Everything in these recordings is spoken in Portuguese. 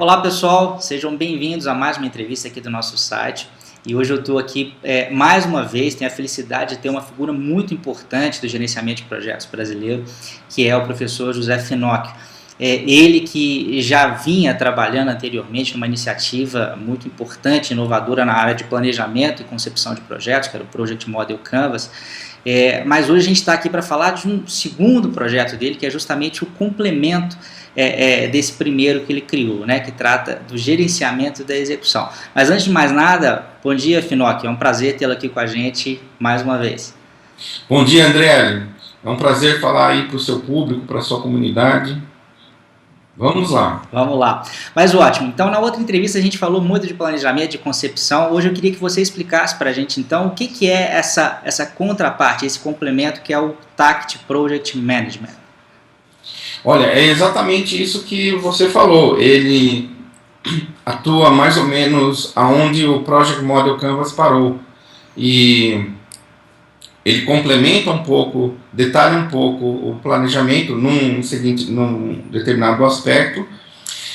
Olá pessoal, sejam bem-vindos a mais uma entrevista aqui do nosso site. E hoje eu estou aqui mais uma vez, tenho a felicidade de ter uma figura muito importante do gerenciamento de projetos brasileiro, que é o professor José Finocchio. Ele que já vinha trabalhando anteriormente numa iniciativa muito importante, inovadora na área de planejamento e concepção de projetos, que era o Project Model Canvas. Mas hoje a gente está aqui para falar de um segundo projeto dele, que é justamente o complemento desse primeiro que ele criou, né, que trata do gerenciamento da execução. Mas antes de mais nada, bom dia, Finocchio, é um prazer tê-lo aqui com a gente mais uma vez. Bom dia, André, é um prazer falar aí para o seu público, para a sua comunidade. Vamos lá. Vamos lá. Mas ótimo. Então, na outra entrevista a gente falou muito de planejamento, de concepção. Hoje eu queria que você explicasse para a gente, então, o que é essa contraparte, esse complemento que é o TACT Project Management. Olha, é exatamente isso que você falou. Ele atua mais ou menos aonde o Project Model Canvas parou. E ele complementa um pouco, detalha um pouco o planejamento num determinado aspecto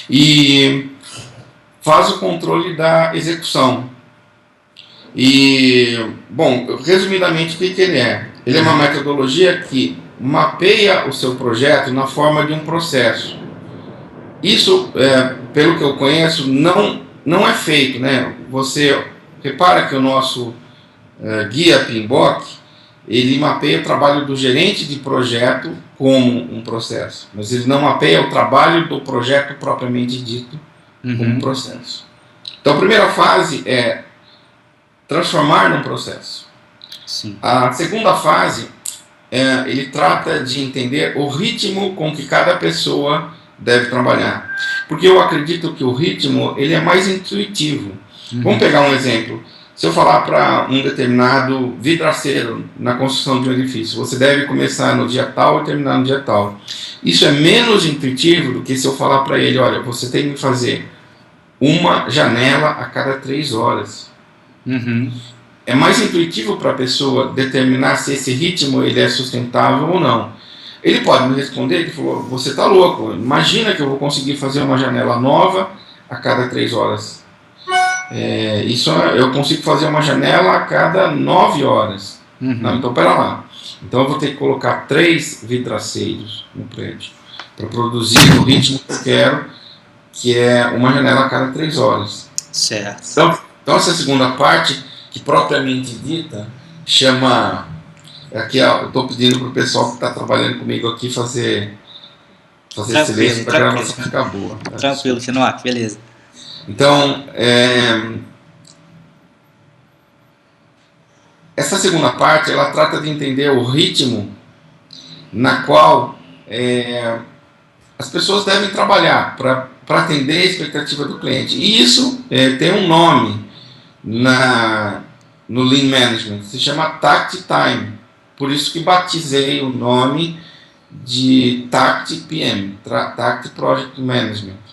e faz o controle da execução. E, bom, resumidamente, o que ele é? Ele é uma metodologia que mapeia o seu projeto na forma de um processo. Isso, pelo que eu conheço, não é feito, né? Você repara que o nosso guia PMBOK, ele mapeia o trabalho do gerente de projeto como um processo, mas ele não mapeia o trabalho do projeto propriamente dito como um processo. Então a primeira fase é transformar num processo. Sim. A segunda fase, ele trata de entender o ritmo com que cada pessoa deve trabalhar. Porque eu acredito que o ritmo ele é mais intuitivo. Vamos pegar um exemplo. Se eu falar para um determinado vidraceiro na construção de um edifício, você deve começar no dia tal e terminar no dia tal. Isso é menos intuitivo do que se eu falar para ele, olha, você tem que fazer uma janela a cada 3 horas. É mais intuitivo para a pessoa determinar se esse ritmo ele é sustentável ou não. Ele pode me responder, ele falou, você está louco, imagina que eu vou conseguir fazer uma janela nova a cada 3 horas. Isso eu consigo fazer uma janela a cada 9 horas. Não, então pera lá. Então eu vou ter que colocar 3 vidraceiros no prédio para produzir o ritmo que eu quero, que é uma janela a cada 3 horas. Certo. Então essa segunda parte, que propriamente dita, chama... Aqui eu estou pedindo para o pessoal que está trabalhando comigo aqui fazer silêncio para a gravação ficar boa. Tranquilo, Finocchio, beleza. Então, essa segunda parte, ela trata de entender o ritmo na qual as pessoas devem trabalhar para atender a expectativa do cliente. E isso tem um nome no Lean Management, se chama TACT Time. Por isso que batizei o nome de TACT PM, TACT Project Management.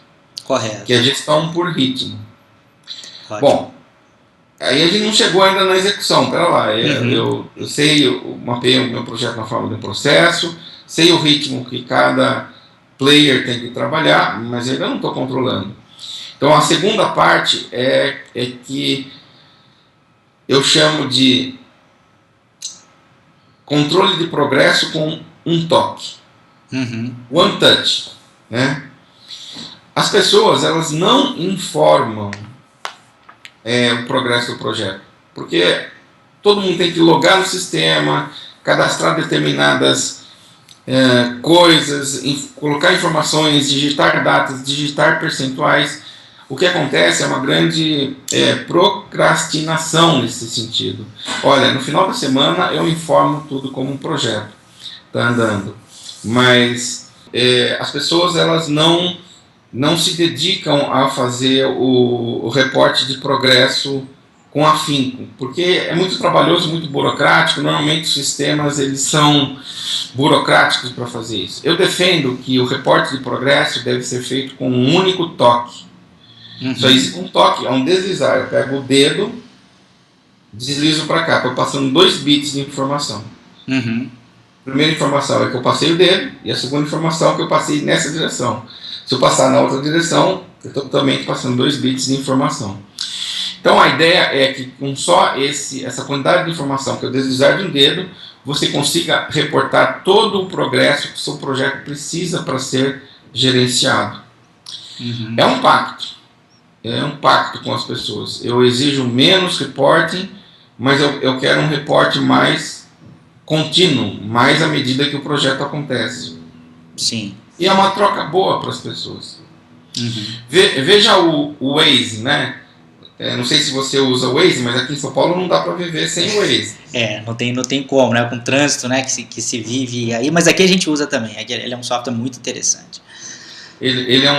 Correto. Que é gestão por ritmo. Ótimo. Bom, aí a gente não chegou ainda na execução, pera lá, eu sei, eu mapeei o meu projeto na forma de um processo, sei o ritmo que cada player tem que trabalhar, mas ainda não estou controlando. Então a segunda parte é que eu chamo de controle de progresso com um toque. One touch, né? As pessoas, elas não informam o progresso do projeto, porque todo mundo tem que logar no sistema, cadastrar determinadas coisas, colocar informações, digitar datas, digitar percentuais. O que acontece é uma grande procrastinação nesse sentido. Olha, no final da semana eu informo tudo como um projeto, está andando, mas as pessoas, elas não se dedicam a fazer o reporte de progresso com afinco, porque é muito trabalhoso, muito burocrático. Normalmente os sistemas eles são burocráticos para fazer isso. Eu defendo que o reporte de progresso deve ser feito com um único toque. Só isso, um toque, é um deslizar. Eu pego o dedo, deslizo para cá, estou passando 2 bits de informação. A primeira informação é que eu passei o dedo, e a segunda informação é que eu passei nessa direção. Se eu passar na outra direção, totalmente passando 2 bits de informação. Então a ideia é que com só essa quantidade de informação que eu deslizar de um dedo, você consiga reportar todo o progresso que o seu projeto precisa para ser gerenciado. Uhum. É um pacto com as pessoas. Eu exijo menos reporting, mas eu quero um reporte mais contínuo, mais à medida que o projeto acontece. Sim. E é uma troca boa para as pessoas. Uhum. Veja o Waze, né? Não sei se você usa o Waze, mas aqui em São Paulo não dá para viver sem o Waze. Não tem como, né? Com o trânsito, né? Que se vive aí, mas aqui a gente usa também. Ele é um software muito interessante. Ele é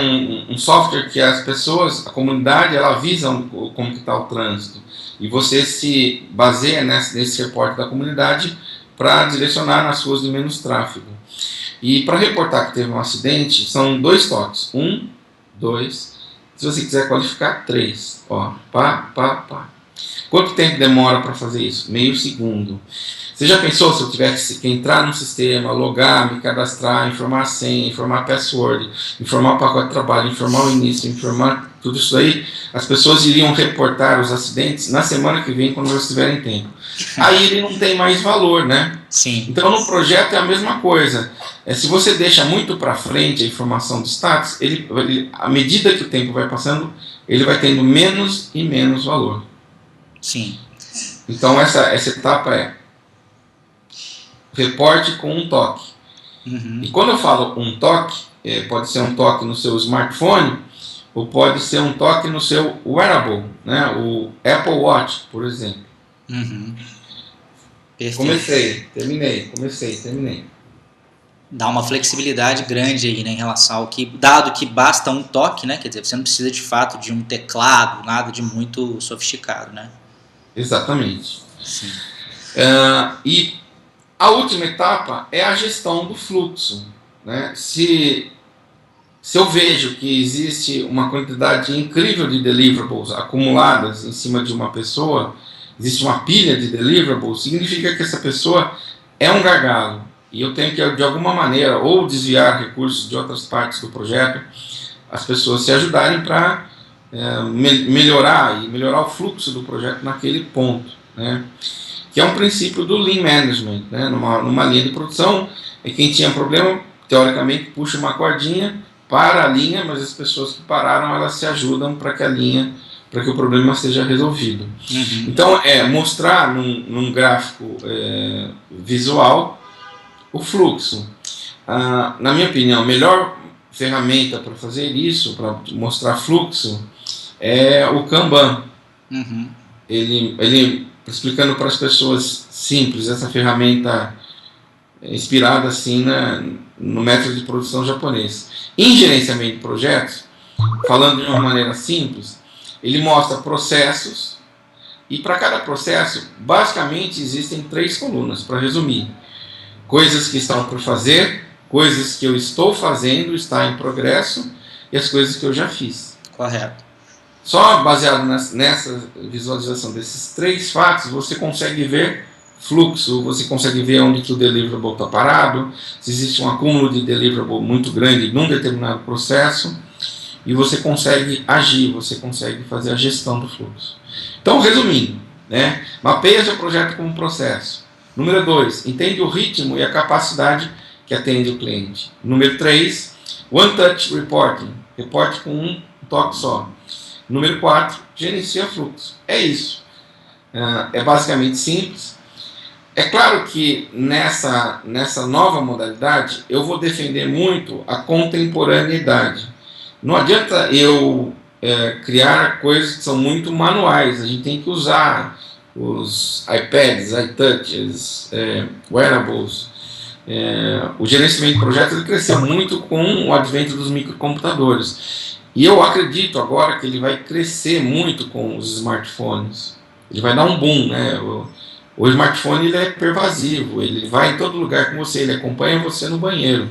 um software que as pessoas, a comunidade, ela avisa como que está o trânsito. E você se baseia nesse reporte da comunidade para direcionar nas ruas de menos tráfego. E para reportar que teve um acidente, são 2 toques. 1, 2, se você quiser qualificar, 3. Ó, pá. Quanto tempo demora para fazer isso? Meio segundo. Você já pensou se eu tivesse que entrar no sistema, logar, me cadastrar, informar a senha, informar a password, informar o pacote de trabalho, informar o início, informar tudo isso aí? As pessoas iriam reportar os acidentes na semana que vem, quando elas tiverem tempo. Aí ele não tem mais valor, né? Sim. Então no projeto é a mesma coisa. Se você deixa muito para frente a informação do status, à medida que o tempo vai passando, ele vai tendo menos e menos valor. Sim. Então essa etapa é reporte com um toque. Uhum. E quando eu falo um toque, pode ser um toque no seu smartphone, ou pode ser um toque no seu wearable, né? O Apple Watch, por exemplo. Uhum. Perfeito. Terminei. Dá uma flexibilidade grande aí, né, em relação ao que, dado que basta um toque, né? Quer dizer, você não precisa de fato de um teclado, nada de muito sofisticado, né? Exatamente. Sim. E a última etapa é a gestão do fluxo, né? Se eu vejo que existe uma quantidade incrível de deliverables acumuladas em cima de uma pessoa, existe uma pilha de deliverables, significa que essa pessoa é um gargalo. E eu tenho que, de alguma maneira, ou desviar recursos de outras partes do projeto, as pessoas se ajudarem para melhorar o fluxo do projeto naquele ponto, né? Que é um princípio do Lean Management, né? Numa linha de produção, quem tinha problema, teoricamente, puxa uma cordinha, para a linha, mas as pessoas que pararam, elas se ajudam para que o problema seja resolvido. Uhum. Então, mostrar num gráfico visual o fluxo. Na minha opinião, a melhor ferramenta para fazer isso, para mostrar fluxo, é o Kanban. Uhum. Ele explicando para as pessoas simples, essa ferramenta inspirada assim no método de produção japonês. Em gerenciamento de projetos, falando de uma maneira simples, ele mostra processos, e para cada processo, basicamente, existem 3 colunas, para resumir. Coisas que estão por fazer, coisas que eu estou fazendo, está em progresso, e as coisas que eu já fiz. Correto. Só baseado nessa visualização desses 3 fatos, você consegue ver fluxo, você consegue ver onde que o deliverable está parado, se existe um acúmulo de deliverable muito grande num determinado processo, e você consegue agir, você consegue fazer a gestão do fluxo. Então, resumindo, né, mapeia seu projeto como um processo. Número 2, entende o ritmo e a capacidade que atende o cliente. Número 3, One Touch Reporting, reporte com um toque só. Número 4, gerencia fluxo. É isso. É basicamente simples. É claro que nessa nova modalidade eu vou defender muito a contemporaneidade. Não adianta eu criar coisas que são muito manuais. A gente tem que usar os iPads, iTouches, wearables. O gerenciamento de projetos ele cresceu muito com o advento dos microcomputadores. E eu acredito agora que ele vai crescer muito com os smartphones. Ele vai dar um boom, né? O smartphone ele é pervasivo, ele vai em todo lugar com você, ele acompanha você no banheiro.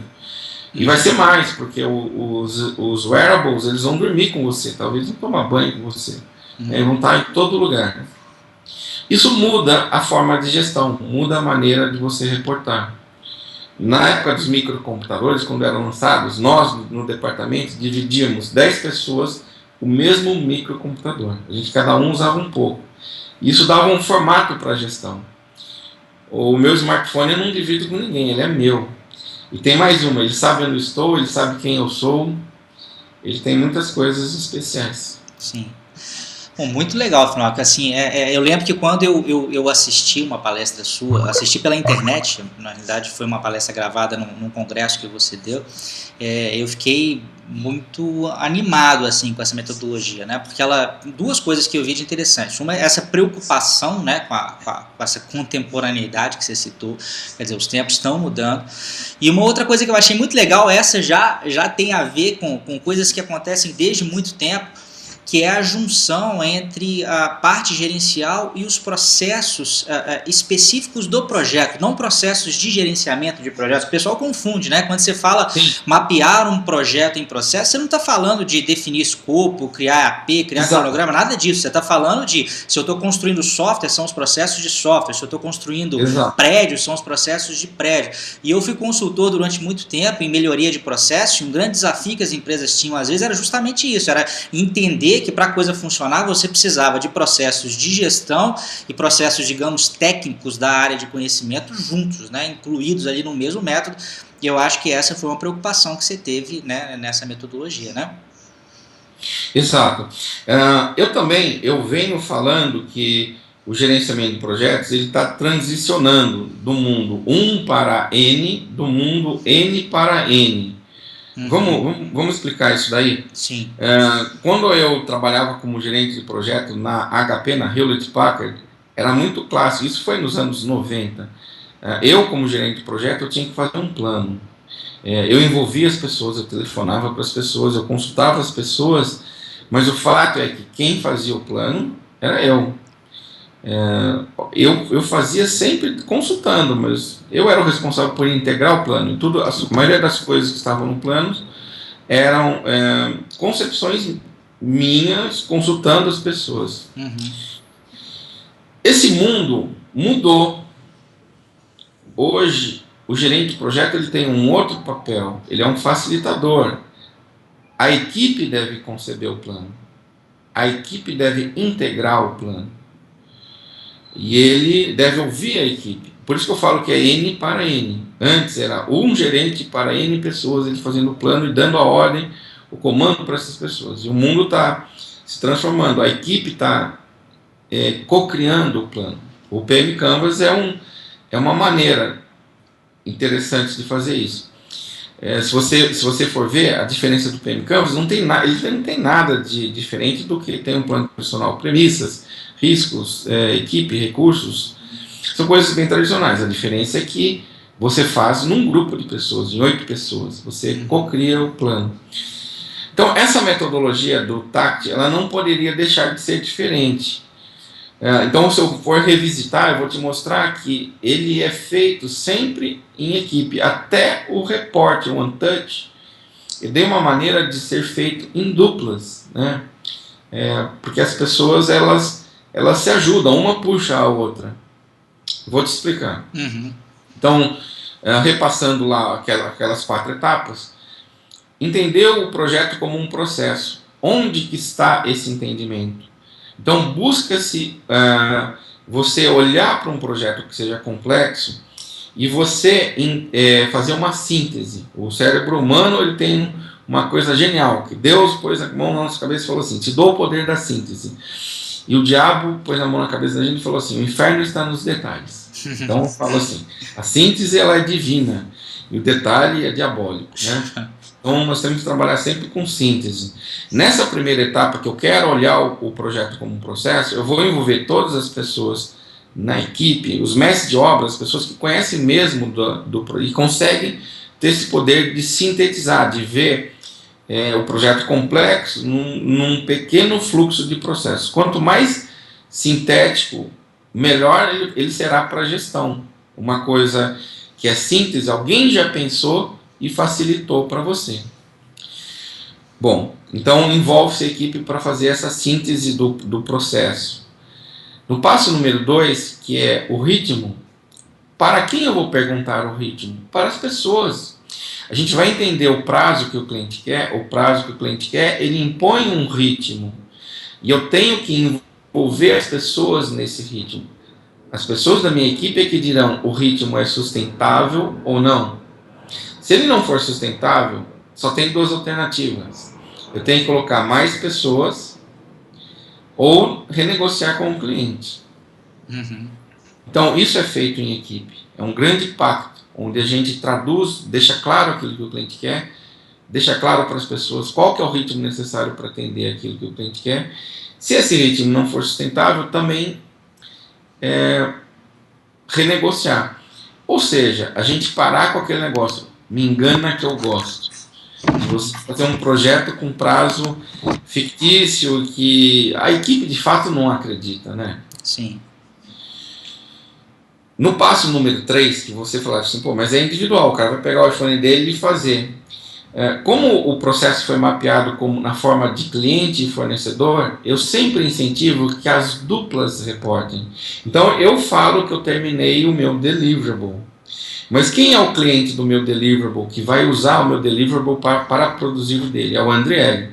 E vai ser mais, porque os wearables eles vão dormir com você, talvez não tomar banho com você. Eles vão estar em todo lugar. Né? Isso muda a forma de gestão, muda a maneira de você reportar. Na época dos microcomputadores, quando eram lançados, nós no departamento dividíamos 10 pessoas o mesmo microcomputador. A gente, cada um usava um pouco. Isso dava um formato para a gestão. O meu smartphone eu não divido com ninguém, ele é meu. E tem mais uma, ele sabe onde eu estou, ele sabe quem eu sou, ele tem muitas coisas especiais. Sim. Bom, muito legal, Finoca. Assim, eu lembro que quando eu assisti uma palestra sua, assisti pela internet, na realidade foi uma palestra gravada num congresso que você deu, eu fiquei muito animado assim com essa metodologia, né? Porque duas coisas que eu vi de interessante. Uma é essa preocupação, né, com essa contemporaneidade que você citou, quer dizer, os tempos estão mudando. E uma outra coisa que eu achei muito legal, essa já tem a ver com coisas que acontecem desde muito tempo, que é a junção entre a parte gerencial e os processos específicos do projeto, não processos de gerenciamento de projetos. O pessoal confunde, né? Quando você fala mapear um projeto em processo, você não está falando de definir escopo, criar AP, criar cronograma, nada disso. Você está falando de, se eu estou construindo software, são os processos de software. Se eu estou construindo prédios, são os processos de prédio. E eu fui consultor durante muito tempo em melhoria de processos, e um grande desafio que as empresas tinham às vezes era justamente isso, era entender que para a coisa funcionar você precisava de processos de gestão e processos, digamos, técnicos da área de conhecimento juntos, né, incluídos ali no mesmo método, e eu acho que essa foi uma preocupação que você teve, né, nessa metodologia, né? Exato. Eu venho falando que o gerenciamento de projetos ele está transicionando do mundo 1 para N, do mundo N para N. Vamos explicar isso daí? Sim. Quando eu trabalhava como gerente de projeto na HP, na Hewlett Packard, era muito clássico, isso foi nos anos 90. Eu, como gerente de projeto, eu tinha que fazer um plano. Eu envolvia as pessoas, eu telefonava para as pessoas, eu consultava as pessoas, mas o fato é que quem fazia o plano era eu. Eu fazia sempre consultando, mas eu era o responsável por integrar o plano. E a maioria das coisas que estavam no plano eram concepções minhas, consultando as pessoas. Esse mundo mudou. Hoje, o gerente de projeto ele tem um outro papel. Ele é um facilitador. A equipe deve conceber o plano. A equipe deve integrar o plano. E ele deve ouvir a equipe. Por isso que eu falo que é N para N. Antes era um gerente para N pessoas, ele fazendo o plano e dando a ordem, o comando para essas pessoas. E o mundo está se transformando, a equipe está co-criando o plano. O PM Canvas é uma maneira interessante de fazer isso. Se você for ver a diferença do PM Canvas, ele não tem nada de diferente do que tem um plano profissional, premissas, riscos, equipe, recursos, são coisas bem tradicionais. A diferença é que você faz num grupo de pessoas, em 8 pessoas, você cocria o plano. Então, essa metodologia do TACT, ela não poderia deixar de ser diferente. Então, se eu for revisitar, eu vou te mostrar que ele é feito sempre em equipe, até o reporte, o One Touch, eu dei uma maneira de ser feito em duplas, né? Porque as pessoas, elas se ajudam, uma puxa a outra. Vou te explicar. Então, repassando lá aquelas 4 etapas, entender o projeto como um processo. Onde que está esse entendimento? Então, busca-se você olhar para um projeto que seja complexo e você fazer uma síntese. O cérebro humano ele tem uma coisa genial, que Deus pôs a mão na nossa cabeça e falou assim, te dou o poder da síntese. E o diabo pôs a mão na cabeça da gente e falou assim, o inferno está nos detalhes. Então, fala assim, a síntese ela é divina e o detalhe é diabólico, né? Então, nós temos que trabalhar sempre com síntese. Nessa primeira etapa, que eu quero olhar o projeto como um processo, eu vou envolver todas as pessoas na equipe, os mestres de obra, as pessoas que conhecem mesmo e conseguem ter esse poder de sintetizar, de ver o projeto complexo num pequeno fluxo de processos. Quanto mais sintético, melhor ele será para a gestão. Uma coisa que é síntese, alguém já pensou e facilitou para você. Bom, então envolve-se a equipe para fazer essa síntese do processo. No passo número 2, que é o ritmo, para quem eu vou perguntar o ritmo? Para as pessoas. A gente vai entender o prazo que o cliente quer, ele impõe um ritmo. E eu tenho que envolver as pessoas nesse ritmo. As pessoas da minha equipe é que dirão o ritmo é sustentável ou não. Se ele não for sustentável, só tem duas alternativas. Eu tenho que colocar mais pessoas ou renegociar com o cliente. Então, isso é feito em equipe. É um grande pacto, onde a gente traduz, deixa claro aquilo que o cliente quer, deixa claro para as pessoas qual que é o ritmo necessário para atender aquilo que o cliente quer. Se esse ritmo não for sustentável, também renegociar. Ou seja, a gente parar com aquele negócio, me engana que eu gosto. Você fazer um projeto com prazo fictício que a equipe de fato não acredita, né? Sim. No passo número 3, que você falou assim, pô, mas é individual, o cara vai pegar o iPhone dele e fazer. Como o processo foi mapeado como na forma de cliente e fornecedor, eu sempre incentivo que as duplas reportem. Então eu falo que eu terminei o meu deliverable. Mas quem é o cliente do meu deliverable, que vai usar o meu deliverable para produzir o dele? É o Andriele.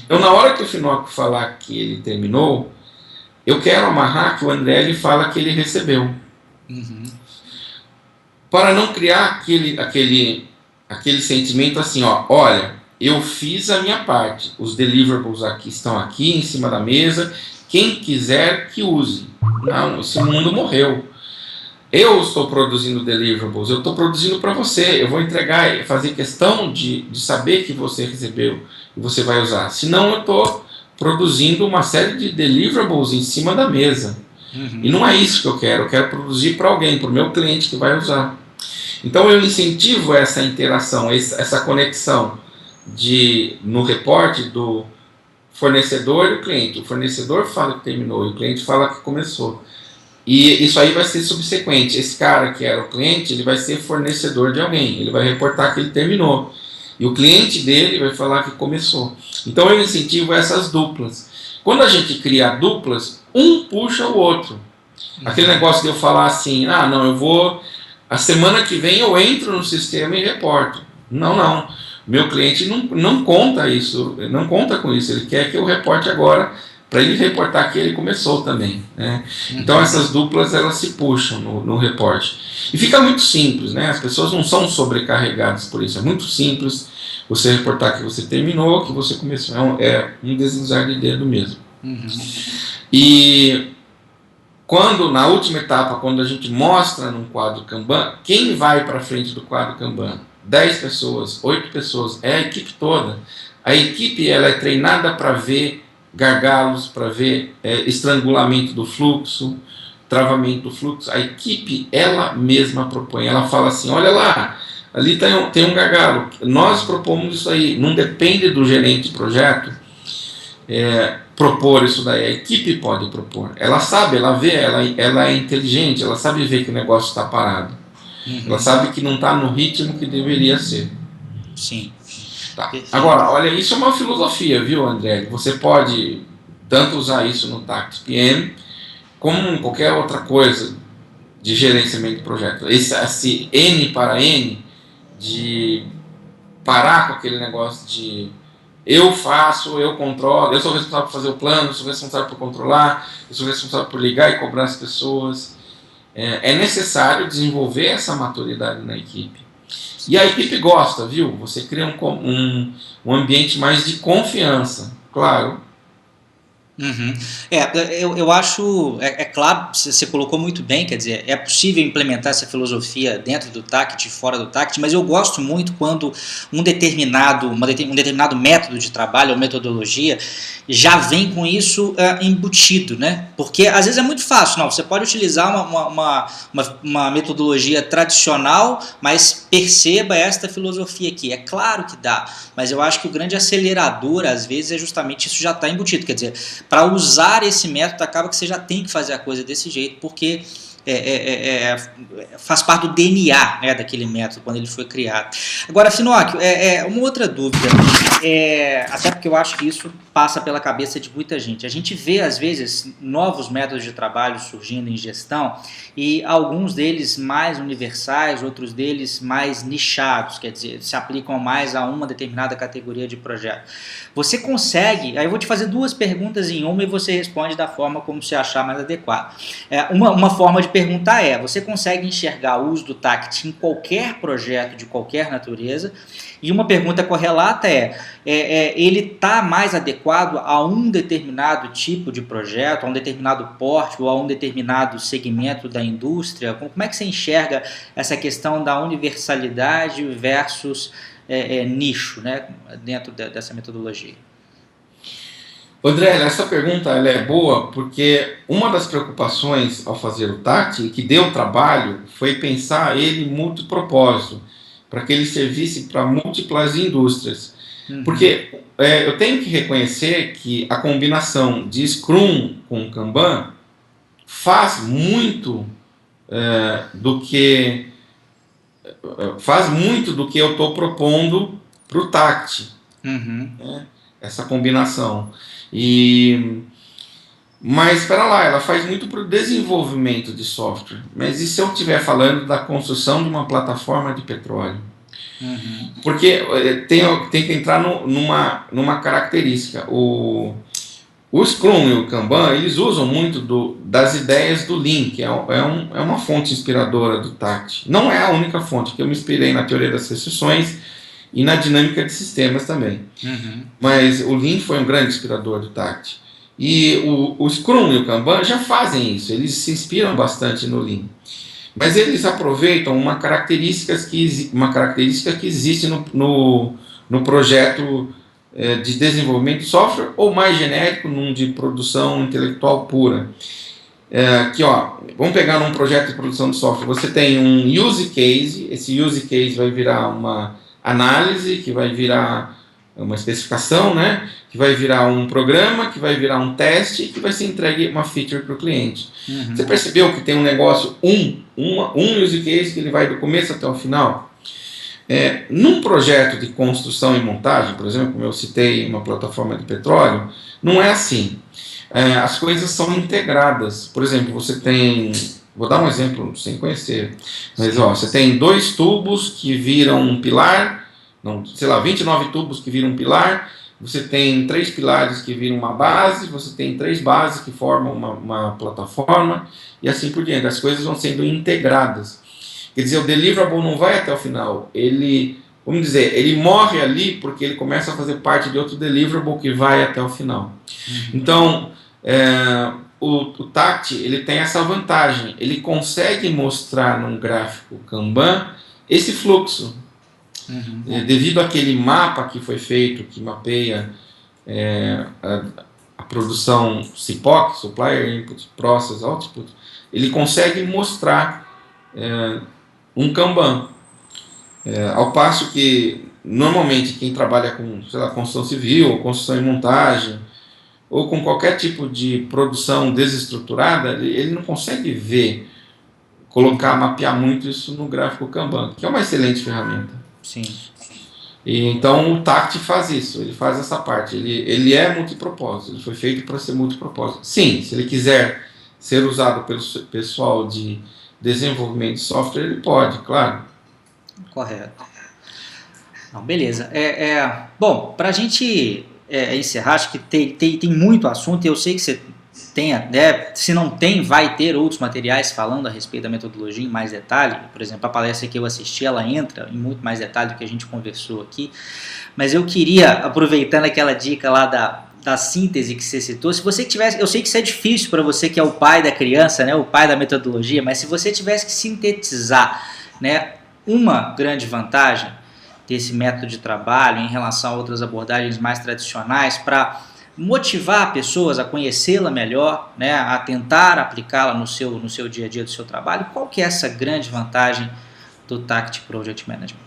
Então na hora que o Finoc falar que ele terminou, eu quero amarrar que o Andriele fala que ele recebeu. Para não criar aquele sentimento assim, ó, olha, eu fiz a minha parte, os deliverables estão aqui em cima da mesa, quem quiser que use. Não, esse mundo morreu. Eu estou produzindo deliverables, eu estou produzindo para você, eu vou entregar, fazer questão de saber que você recebeu e você vai usar. Senão eu estou produzindo uma série de deliverables em cima da mesa. E não é isso que eu quero produzir para alguém, para o meu cliente que vai usar. Então eu incentivo essa interação, essa conexão no reporte do fornecedor e o cliente. O fornecedor fala que terminou e o cliente fala que começou. E isso aí vai ser subsequente. Esse cara que era o cliente, ele vai ser fornecedor de alguém, ele vai reportar que ele terminou. E o cliente dele vai falar que começou. Então eu incentivo essas duplas. Quando a gente cria duplas, um puxa o outro. Aquele negócio de eu falar assim, a semana que vem eu entro no sistema e reporto. Não. Meu cliente não conta isso, não conta com isso. Ele quer que eu reporte agora, para ele reportar que ele começou também, né? Então essas duplas, elas se puxam no reporte. E fica muito simples, né? As pessoas não são sobrecarregadas por isso. É muito simples você reportar que você terminou, que você começou. É um deslizar de dedo mesmo. E na última etapa, quando a gente mostra num quadro Kanban, quem vai para frente do quadro Kanban? 10 pessoas, 8 pessoas, é a equipe toda. A equipe, ela é treinada para ver gargalos, para ver estrangulamento do fluxo, travamento do fluxo. A equipe, ela mesma propõe, ela fala assim, olha lá, ali tem um gargalo, nós propomos isso aí, não depende do gerente de projeto propor isso daí, a equipe pode propor, ela sabe, ela vê, ela é inteligente, ela sabe ver que o negócio está parado, ela sabe que não está no ritmo que deveria ser. Sim. Tá. Agora, olha, isso é uma filosofia, viu, André? Você pode tanto usar isso no Tactics PM, como em qualquer outra coisa de gerenciamento de projeto. Esse N para N, de parar com aquele negócio de eu faço, eu controlo, eu sou responsável por fazer o plano, eu sou responsável por controlar, eu sou responsável por ligar e cobrar as pessoas. É necessário desenvolver essa maturidade na equipe. E a equipe gosta, viu? Você cria um ambiente mais de confiança, claro. Eu acho, claro, você colocou muito bem, quer dizer, é possível implementar essa filosofia dentro do TACT e fora do TACT, mas eu gosto muito quando um determinado método de trabalho ou metodologia já vem com isso embutido, né? Porque às vezes é muito fácil, não, você pode utilizar uma metodologia tradicional, mas perceba esta filosofia aqui, é claro que dá, mas eu acho que o grande acelerador às vezes é justamente isso já está embutido, quer dizer, para usar esse método acaba que você já tem que fazer a coisa desse jeito, porque faz parte do DNA, né, daquele método quando ele foi criado. Agora, Finocchio, uma outra dúvida, até porque eu acho que isso passa pela cabeça de muita gente. A gente vê, às vezes, novos métodos de trabalho surgindo em gestão e alguns deles mais universais, outros deles mais nichados, quer dizer, se aplicam mais a uma determinada categoria de projeto. Você consegue, aí eu vou te fazer duas perguntas em uma e você responde da forma como você achar mais adequado. Uma forma de perguntar você consegue enxergar o uso do TACT em qualquer projeto de qualquer natureza? E uma pergunta correlata ele está mais adequado a um determinado tipo de projeto, a um determinado porte ou a um determinado segmento da indústria? Como é que você enxerga essa questão da universalidade versus nicho, né, dentro dessa metodologia? André, essa pergunta ela é boa porque uma das preocupações ao fazer o TACT, que deu trabalho, foi pensar ele multipropósito, para que ele servisse para múltiplas indústrias. Porque eu tenho que reconhecer que a combinação de Scrum com Kanban faz muito do que eu estou propondo para o TACT. Né? Essa combinação. Mas espera lá, ela faz muito para o desenvolvimento de software. Mas e se eu estiver falando da construção de uma plataforma de petróleo? Porque tem que entrar numa característica. O Scrum e o Kanban, eles usam muito das ideias do Lean, que é uma fonte inspiradora do TACT. Não é a única fonte, que eu me inspirei na teoria das restrições e na dinâmica de sistemas também. Mas o Lean foi um grande inspirador do TACT. E o Scrum e o Kanban já fazem isso, eles se inspiram bastante no Lean. Mas eles aproveitam uma característica que existe no projeto de desenvolvimento de software, ou mais genérico, num de produção intelectual pura. Vamos pegar num projeto de produção de software, você tem um use case, esse use case vai virar uma análise, que vai virar uma especificação, né? Que vai virar um programa, que vai virar um teste e que vai ser entregue uma feature para o cliente. Você percebeu que tem um negócio, um use case que ele vai do começo até o final? Num projeto de construção e montagem, por exemplo, como eu citei uma plataforma de petróleo, não é assim. As coisas são integradas. Por exemplo, você tem... Vou dar um exemplo sem conhecer. Mas você tem 2 tubos que viram um pilar, 29 tubos que viram um pilar, você tem 3 pilares que viram uma base, você tem 3 bases que formam uma plataforma, e assim por diante. As coisas vão sendo integradas. Quer dizer, o deliverable não vai até o final. Ele morre ali porque ele começa a fazer parte de outro deliverable que vai até o final. Então, o TACT ele tem essa vantagem. Ele consegue mostrar num gráfico Kanban esse fluxo. Devido àquele mapa que foi feito, que mapeia a produção SIPOC, Supplier Input, Process Output, ele consegue mostrar um Kanban. Ao passo que, normalmente, quem trabalha com construção civil, ou construção e montagem, ou com qualquer tipo de produção desestruturada, ele não consegue mapear muito isso no gráfico Kanban, que é uma excelente ferramenta. Sim. Então o TACT faz isso, ele faz essa parte, ele é multipropósito, ele foi feito para ser multipropósito. Sim, se ele quiser ser usado pelo pessoal de desenvolvimento de software, ele pode, claro. Correto. Não, beleza. Bom, para a gente encerrar, acho que tem muito assunto, e eu sei que você tem, se não tem, vai ter outros materiais falando a respeito da metodologia em mais detalhe. Por exemplo, a palestra que eu assisti, ela entra em muito mais detalhe do que a gente conversou aqui. Mas eu queria, aproveitando aquela dica lá da síntese que você citou, se você tivesse, eu sei que isso é difícil para você que é o pai da criança, né, o pai da metodologia, mas se você tivesse que sintetizar, né, uma grande vantagem desse método de trabalho em relação a outras abordagens mais tradicionais para motivar pessoas a conhecê-la melhor, né, a tentar aplicá-la no seu dia a dia do seu trabalho, qual que é essa grande vantagem do TACT Project Management?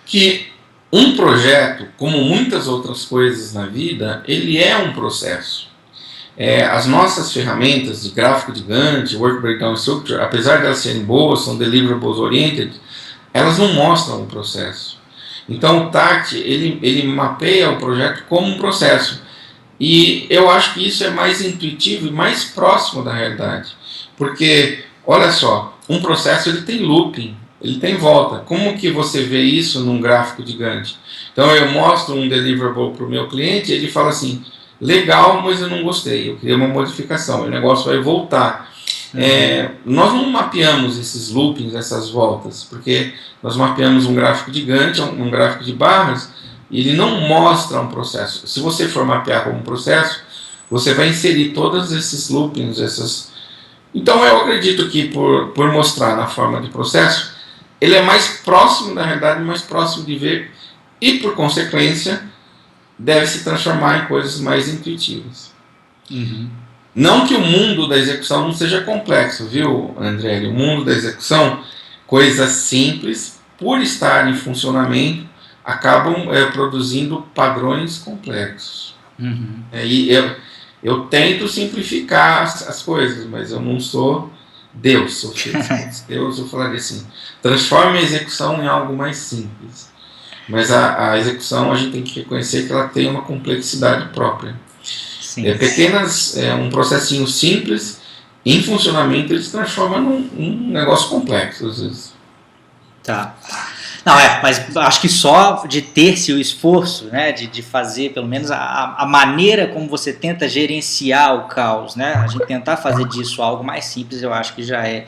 Que um projeto, como muitas outras coisas na vida, ele é um processo. As nossas ferramentas de gráfico de Gantt, Work Breakdown Structure, apesar de elas serem boas, são deliverables oriented, elas não mostram o processo. Então o TACT, ele mapeia o projeto como um processo. E eu acho que isso é mais intuitivo e mais próximo da realidade. Porque, olha só, um processo ele tem looping, ele tem volta. Como que você vê isso num gráfico de Gantt? Então eu mostro um deliverable para o meu cliente e ele fala assim, legal, mas eu não gostei, eu queria uma modificação, o negócio vai voltar. Nós não mapeamos esses loopings, essas voltas, porque nós mapeamos um gráfico de Gantt, um gráfico de barras, e ele não mostra um processo. Se você for mapear como um processo, você vai inserir todos esses loopings, Então eu acredito que por mostrar na forma de processo, ele é mais próximo da realidade, mais próximo de ver, e por consequência, deve se transformar em coisas mais intuitivas. Uhum. Não que o mundo da execução não seja complexo, viu, André? O mundo da execução, coisas simples, por estar em funcionamento, acabam produzindo padrões complexos. Uhum. E eu tento simplificar as coisas, mas eu não sou Deus. Sou Deus, eu falaria assim, transforme a execução em algo mais simples. Mas a execução, a gente tem que reconhecer que ela tem uma complexidade própria. Sim. Um processinho simples, em funcionamento, ele se transforma num negócio complexo, às vezes. Tá. Não, mas acho que só de ter-se o esforço, né, de fazer pelo menos a maneira como você tenta gerenciar o caos, né, a gente tentar fazer disso algo mais simples, eu acho que já é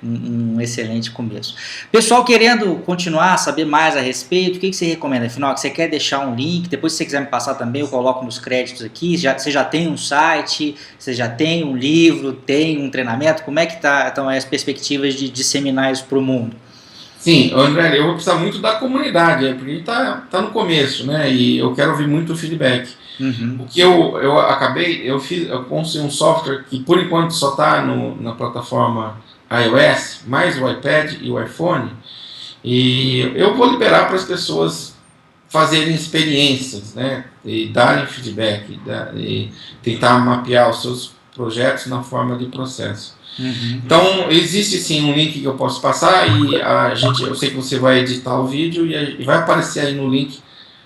um excelente começo. Pessoal querendo continuar a saber mais a respeito, o que você recomenda? Afinal, você quer deixar um link, depois se você quiser me passar também, eu coloco nos créditos aqui, você já tem um site, você já tem um livro, tem um treinamento, como é que estão as perspectivas de disseminar isso para o mundo? Sim, André, eu vou precisar muito da comunidade, porque está no começo, né, e eu quero ouvir muito o feedback. Uhum. O que eu construí um software que por enquanto só está na plataforma iOS, mais o iPad e o iPhone, e eu vou liberar para as pessoas fazerem experiências, né, e darem feedback, e tentar mapear os seus projetos na forma de processo. Uhum. Então, existe sim um link que eu posso passar e eu sei que você vai editar o vídeo e vai aparecer aí no link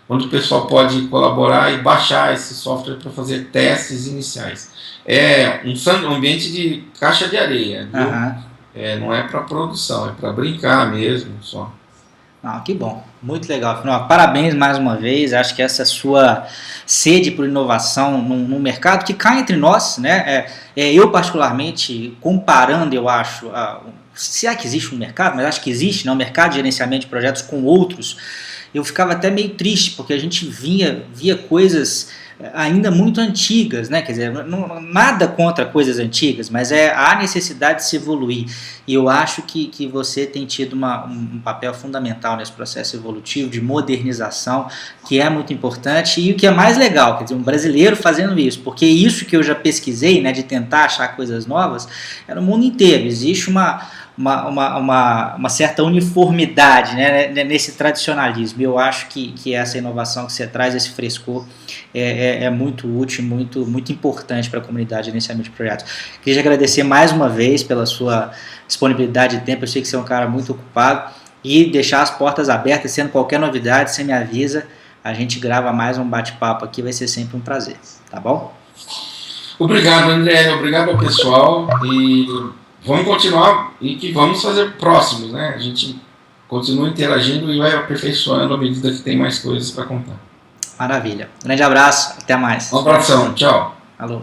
onde o pessoal pode colaborar e baixar esse software para fazer testes iniciais. É um ambiente de caixa de areia, viu? Uhum. Não é para produção, é para brincar mesmo só. Que bom, muito legal. Parabéns mais uma vez, acho que essa sua sede por inovação num mercado que cá entre nós, né? Eu particularmente, comparando, eu acho, se é que existe um mercado, mas acho que existe, né? Um mercado de gerenciamento de projetos com outros, eu ficava até meio triste, porque a gente via coisas ainda muito antigas, né? Quer dizer, nada contra coisas antigas, mas há necessidade de se evoluir. E eu acho que você tem tido um papel fundamental nesse processo evolutivo, de modernização, que é muito importante, e o que é mais legal, quer dizer, um brasileiro fazendo isso, porque isso que eu já pesquisei, né, de tentar achar coisas novas, é no mundo inteiro. Existe uma certa uniformidade, né, nesse tradicionalismo. Eu acho que essa inovação que você traz, esse frescor, é muito útil, muito importante para a comunidade de gerenciamento de projetos. Queria agradecer mais uma vez pela sua disponibilidade de tempo, eu sei que você é um cara muito ocupado, e deixar as portas abertas, sendo qualquer novidade, você me avisa, a gente grava mais um bate-papo aqui, vai ser sempre um prazer, tá bom? Obrigado, André, obrigado ao pessoal, e vamos continuar e que vamos fazer próximos, né? A gente continua interagindo e vai aperfeiçoando à medida que tem mais coisas para contar. Maravilha. Grande abraço, até mais. Um abração, tchau. Alô.